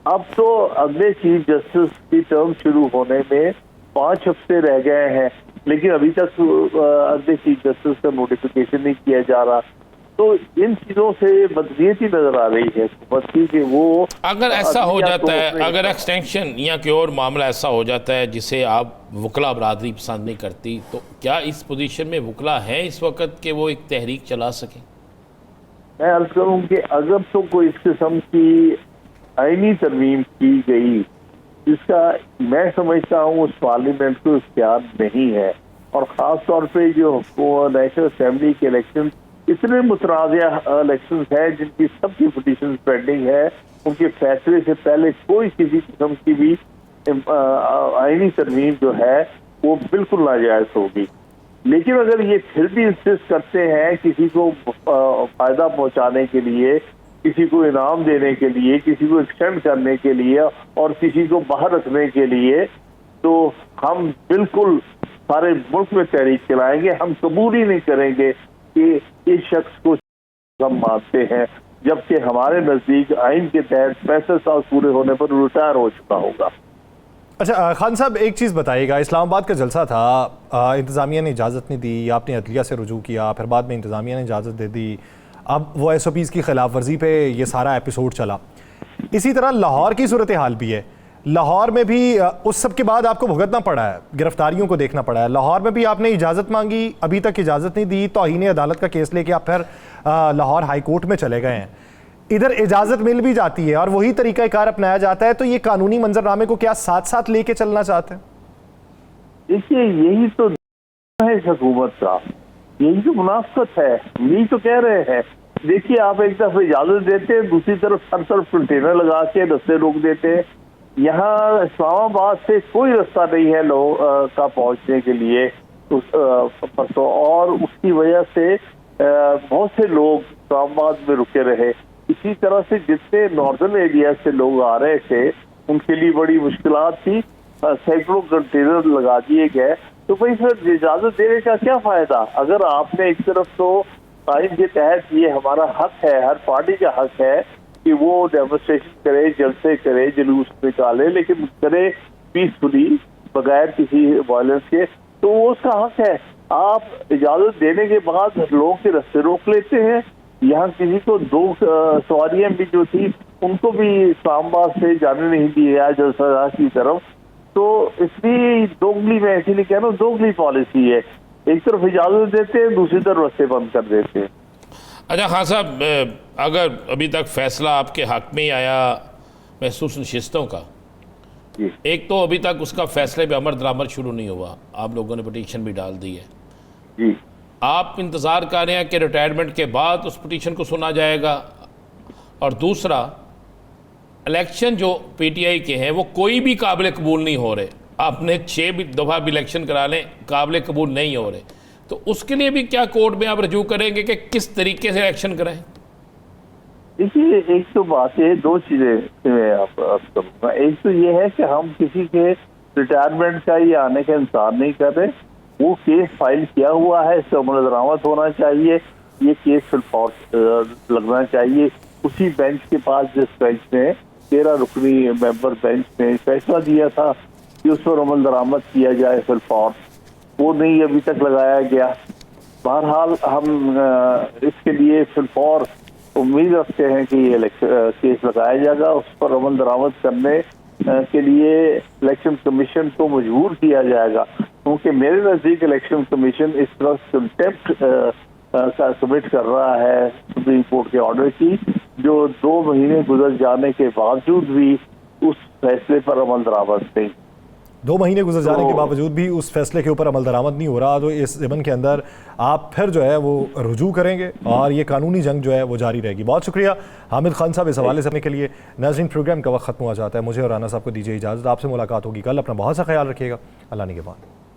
अब तो अगले चीफ जस्टिस की टर्म शुरू होने में 5 हफ्ते रह गए हैं, लेकिन अभी तक अगले चीफ जस्टिस का नोटिफिकेशन नहीं किया जा रहा। तो इन चीजों से बदनीयती नजर आ रही है हुकूमत की कि वो अगर ऐसा हो जाता है, अगर एक्सटेंशन या कोई और मामला ऐसा हो जाता है जिसे आप वकला बरादरी पसंद नहीं करती, तो क्या इस पोजीशन में वकला हैं इस वक्त कि वो एक तहरीक चला सकें? मैं अर्ज करूँ कि अगर तो कोई इस किस्म की आईनी तरमीम की गई जिसका मैं समझता हूँ उस पार्लियामेंट को इख्तियार नहीं है, और ख़ास तौर पे जो नेशनल असेंबली के इलेक्शन इतने मुतनाज़ा इलेक्शन है जिनकी सबकी पिटीशन पेंडिंग है, उनके फैसले से पहले कोई किसी किस्म की भी आईनी तरमीम जो है वो बिल्कुल नाजायज होगी। लेकिन अगर ये फिर भी इंसिस्ट करते हैं किसी को फायदा पहुंचाने के लिए, किसी को इनाम देने के लिए, किसी को एक्सटेंड करने के लिए और किसी को बाहर रखने के लिए, तो हम बिल्कुल सारे मुल्क में तहरीक चलाएंगे। हम कबूल ही नहीं करेंगे कि इस शख्स को हम मानते हैं, जबकि हमारे नजदीक आइन के तहत 65 साल पूरे होने पर रिटायर हो चुका होगा। अच्छा खान साहब, एक चीज़ बताइएगा, इस्लामाबाद का जलसा था, इंतज़ामिया ने इजाज़त नहीं दी, आपने अदलिया से रुजू किया, फिर बाद में इंतज़ामिया ने इजाज़त दे दी, अब वो SOPs की खिलाफ वर्जी पे ये सारा एपिसोड चला। इसी तरह लाहौर की सूरत हाल भी है। लाहौर में भी उस सब के बाद आपको भुगतना पड़ा है, गिरफ्तारियों को देखना पड़ा है। लाहौर में भी आपने इजाज़त मांगी, अभी तक इजाज़त नहीं दी, तौहीन अदालत का केस लेके आप फिर लाहौर हाई कोर्ट में चले गए हैं। इधर इजाज़त मिल भी जाती है और वही तरीक़ाकार अपनाया जाता है, तो ये कानूनी मंजरनामे को क्या साथ साथ लेके चलना चाहते हैं? देखिए, यही तो है इस हुकूमत का, यही तो मुनाफत है, यही तो कह रहे हैं। देखिए, आप एक तरफ इजाज़त देते हैं, दूसरी तरफ हर तरफ कंटेनर लगा के रास्ते रोक देते हैं। यहाँ इस्लामाबाद से कोई रास्ता नहीं है लोग का पहुंचने के लिए परसों, और उसकी वजह से बहुत से लोग इस्लामाबाद में रुके रहे। इसी तरह से जितने नॉर्दर्न एरिया से लोग आ रहे थे उनके लिए बड़ी मुश्किलात थी, सैकड़ों कंटेनर लगा दिए गए। तो भाई सर, इजाज़त देने का क्या फ़ायदा? अगर आपने एक तरफ तो आइन के तहत ये हमारा हक है, हर पार्टी का हक है कि वो डेमोन्स्ट्रेशन करे, जलसे करे, जुलूस निकाले, लेकिन करे पीसफुली, बगैर किसी वायलेंस के, तो वो उसका हक है। आप इजाज़त देने के बाद लोगों के रास्ते रोक लेते हैं। यहाँ किसी को 2 सवारियां भी जो थी उनको भी इस्लामाबाद से जाने नहीं दिया जलसा की तरफ। तो इसलिए दोगली, मैं इसीलिए कह रहा हूँ, दोगली पॉलिसी है। एक तरफ इजाज़त देते हैं, दूसरी तरफ रास्ते बंद कर देते हैं। अच्छा खान साहब, अगर अभी तक फैसला आपके हक में ही आया महसूस नशिस्तों का, एक तो अभी तक उसका फैसले पे अमल दरामद शुरू नहीं हुआ, आप लोगों ने पिटीशन भी डाल दी है जी। आप इंतज़ार कर रहे हैं कि रिटायरमेंट के बाद उस पिटीशन को सुना जाएगा, और दूसरा इलेक्शन जो PTI के हैं वो कोई भी काबिल कबूल नहीं हो रहे। आपने 6 दफ़ा भी इलेक्शन करा लें, काबिल कबूल नहीं हो रहे, तो उसके लिए भी क्या कोर्ट में आप रजू करेंगे कि किस तरीके से इलेक्शन कराएं? देखिए, एक तो बात है, 2 चीज़ें मैं आप करूँगा। एक तो ये है कि हम किसी के रिटायरमेंट का या आने का इंतजार नहीं कर रहे। वो केस फाइल किया हुआ है, इससे अमल दरामद होना चाहिए, ये केस फिलहाल लगना चाहिए उसी बेंच के पास जिस बेंच ने 13 रुकनी मेंबर बेंच ने फैसला दिया था कि उस पर अमल दरामद किया जाए फिलहाल, वो नहीं अभी तक लगाया गया। बहरहाल हम इसके लिए फिलहाल उम्मीद रखते हैं कि ये केस लगाया जाएगा, उस पर अमल दरामद करने के लिए इलेक्शन कमीशन को मजबूर किया जाएगा, क्योंकि मेरे नज़दीक इलेक्शन कमीशन इस तरह कंटेम्प्ट का सबमिट कर रहा है सुप्रीम कोर्ट के ऑर्डर की, जो 2 महीने गुजर जाने के बावजूद भी उस फैसले पर अमल दरामद नहीं। 2 महीने गुजर जाने के बावजूद भी उस फैसले के ऊपर अमल दरामद नहीं हो रहा, तो इस ज़मन के अंदर आप फिर जो है वो रुजू करेंगे और ये कानूनी जंग जो है वो जारी रहेगी। बहुत शुक्रिया हामिद खान साहब इस हवाले से अपने के लिए। नाज़रीन, प्रोग्राम का वक्त ख़त्म हो जाता है, मुझे और राना साहब को दीजिए इजाज़त। आपसे मुलाकात होगी कल, अपना बहुत सा ख्याल रखिएगा। अल्लाह ने के बाद।